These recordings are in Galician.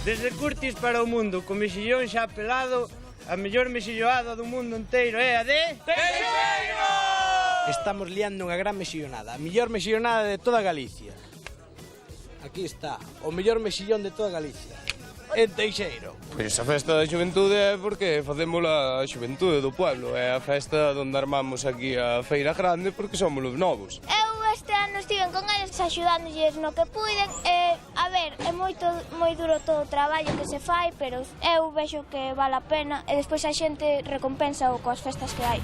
Desde Curtis para o mundo, co mexillón xa pelado, a mellor mexilloada do mundo inteiro é a de... Teixeiro! Estamos liando unha gran mexillonada, a mellor mexillonada de toda Galicia. Aquí está, o mellor mexillón de toda Galicia, en Teixeiro. Pois a festa da xuventude é porque facemos a xuventude do pueblo, é a festa onde armamos aquí a feira grande porque somos os novos. Este ano estiven con eles axudándolles no que puiden e, a ver, é moi duro todo o traballo que se fai, pero eu vexo que vale a pena e despois a xente recompensa o coas festas que hai.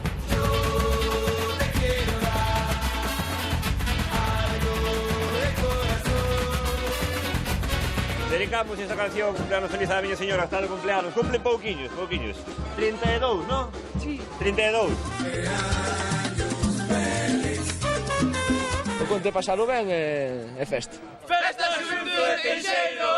Dedicamos esta canción cumpleanos feliz a miña señora, hasta o cumpleanos. Cumple pouquiños. 32, non? Sí. 32. O conte pasalo ben e festa. Festa da Xuventude de Teixeiro!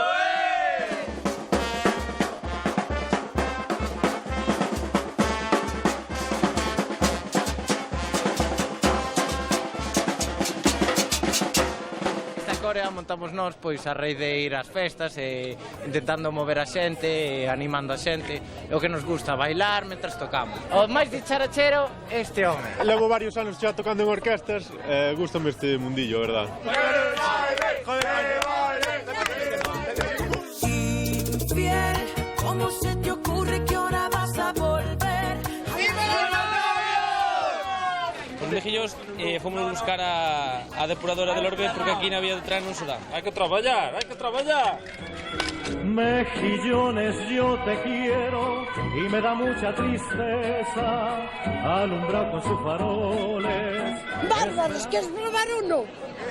Corea montamos nós pois a raíz de ir ás festas e intentando mover a xente e animando a xente. É o que nos gusta, bailar mentras tocamos. O máis dicharachero este home. Levo varios anos xa tocando en orquestas, gústame este mundillo, verdad? Infiel, ¿cómo se te ocurre que ahora vas a volver? Os mexillos fomos buscar a depuradora del Orbe porque aquí na vía de tren non se dá. Hai que traballar, hai que traballar. Mejillones, yo te quiero y me da mucha tristeza alumbrado con sus faroles. Bárbaros, queres probar uno?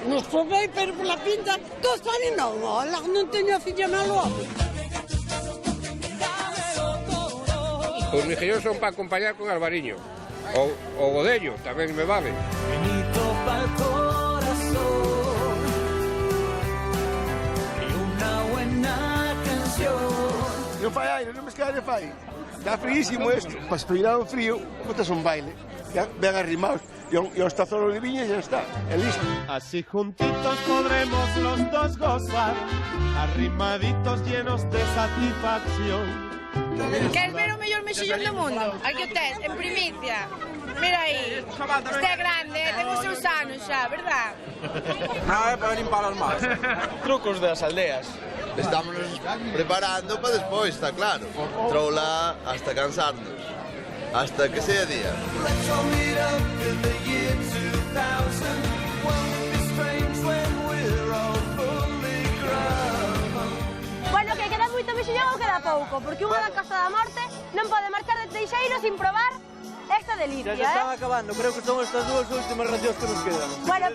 Nos probei, pero pola pinta Tostoni non, ola, non teño afición ao lobo. Os mexillóns son para acompañar con albariño. O godello tamén me vale. Benito pa'l corazón y una buena canción. Non fai aire, non me escade fai. Está fríísimo isto. Para espeirar o frío, botas un baile. Ben arrimados e os tazolos de viña ya está, é listo. Así juntitos podremos los dos gozar, arrimaditos llenos de satisfacción. Queres ver o mellor mexillón do mundo? Aquí o tes, en primicia. Mira aí, este é grande, ten os seus anos xa, verdad? Nada é para limpar as mans. Trucos das aldeas. Estamos preparando para despois, está claro. Troula hasta cansarnos, hasta que sea día. Bueno, que queda moito mexillón ou queda pouco? Porque unha da Costa da Morte non pode marchar de Teixeiro sin probar esta delicia, Ya se están acabando, creo que son estas dúas últimas racións que nos quedan. Bueno,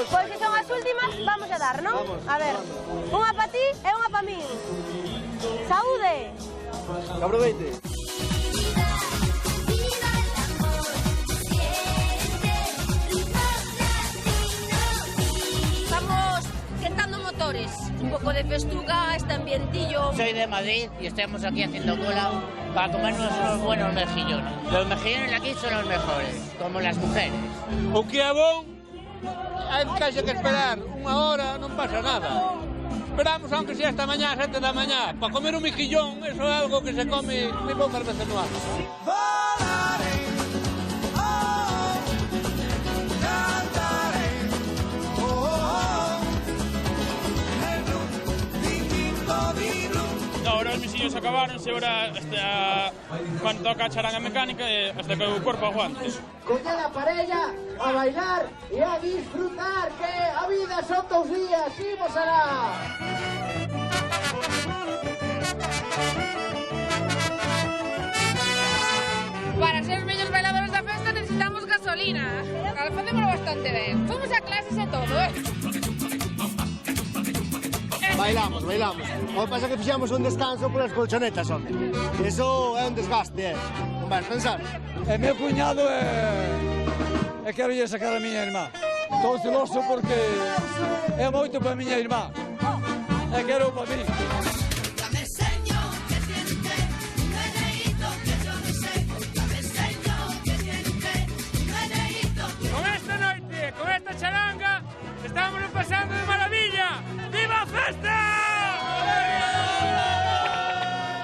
pois se son as últimas, vamos a dar, non? A ver, unha pa ti e unha pa min. Saúde! Que aproveite. Estamos quentando motores, un pouco de festuga, este ambientillo. Soy de Madrid y estamos aquí haciendo cola para comernos unos buenos mejillones. Los mejillones aquí son los mejores, como las mujeres. O que é bom, hai que esperar unha hora, non pasa nada. Esperamos aunque sea esta mañá, 7 da mañá. Para comer un mejillón, eso é algo que se come moi poucas veces no ano. Ahora os mexillos acabaronse, ahora cando toca a charanga mecánica hasta que o corpo aguante. Coller a parella, a bailar e a disfrutar, que a vida son 2 días, imos alá! Para ser os mellores bailadores da festa necesitamos gasolina. Ahora facémolo bastante ben. Fomos a clases e todo, Bailamos. O que pasa é que fixamos un descanso polas colchonetas, home. Eso é un desgaste, non vais pensar. E meu cuñado é quero lle sacar a miña irmá. Estou celoso porque é moito para a miña irmá. E quero para mí.